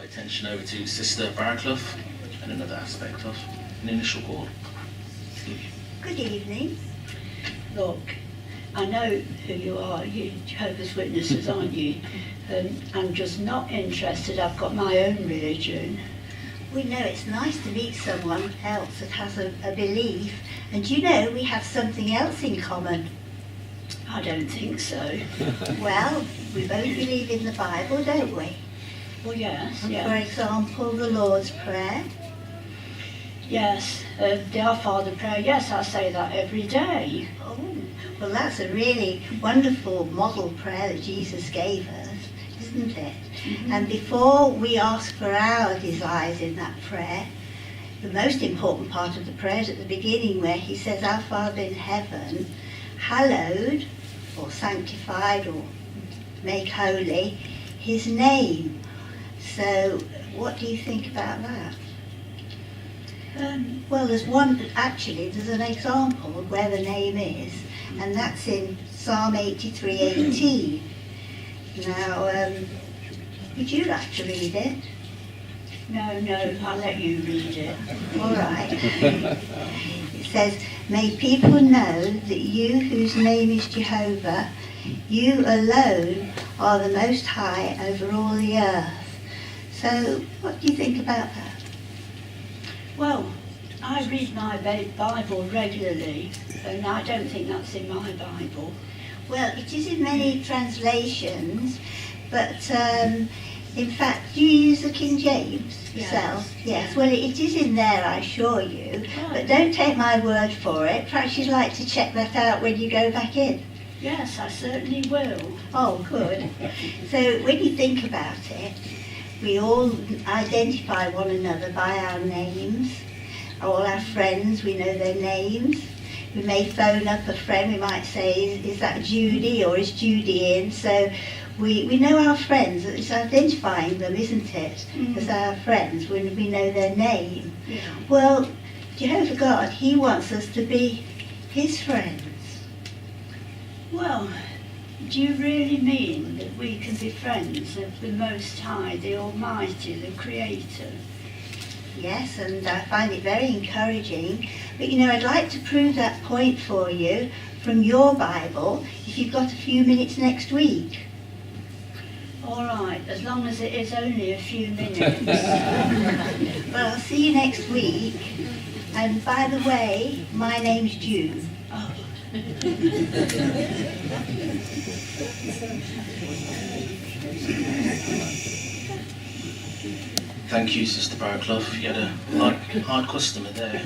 attention over to Sister Barraclough and another aspect of an initial call. Good evening. Look, I know who you are, you Jehovah's Witnesses, aren't you? I'm just not interested. I've got my own religion. We know it's nice to meet someone else that has a belief, and you know we have something else in common. I don't think so. Well, we both believe in the Bible, don't we? Well, yes, And yeah. for example, the Lord's Prayer. Yes, the Our Father prayer, yes, I say that every day. Oh, well, that's a really wonderful model prayer that Jesus gave us, isn't it? Mm-hmm. And before we ask for our desires in that prayer, the most important part of the prayer is at the beginning where he says, Our Father in heaven, hallowed or sanctified or make holy his name. So what do you think about that? Well, there's an example of where the name is, and that's in Psalm 83:18. Now, would you like to read it? No, I'll let you read it. All right. It says, May people know that you, whose name is Jehovah, you alone are the Most High over all the earth. So, what do you think about that? Well, I read my Bible regularly, and I don't think that's in my Bible. Well, it is in many translations, but in fact, do you use the King James yourself? Yes. Well, it is in there, I assure you. But don't take my word for it. Perhaps you'd like to check that out when you go back in. Yes, I certainly will. Oh, good. So when you think about it, we all identify one another by our names. All our friends, we know their names. We may phone up a friend, we might say, is that Judy or is Judy in? So we know our friends. It's identifying them, isn't it, as our friends when we know their name. Yeah. Well, Jehovah God, he wants us to be his friends. Well, do you really mean that we can be friends of the Most High, the Almighty, the Creator? Yes, and I find it very encouraging. But you know, I'd like to prove that point for you from your Bible if you've got a few minutes next week. All right, as long as it is only a few minutes. Well, I'll see you next week. And by the way, my name's Jude. Oh. Thank you, Sister Barraclough. You had a hard customer there.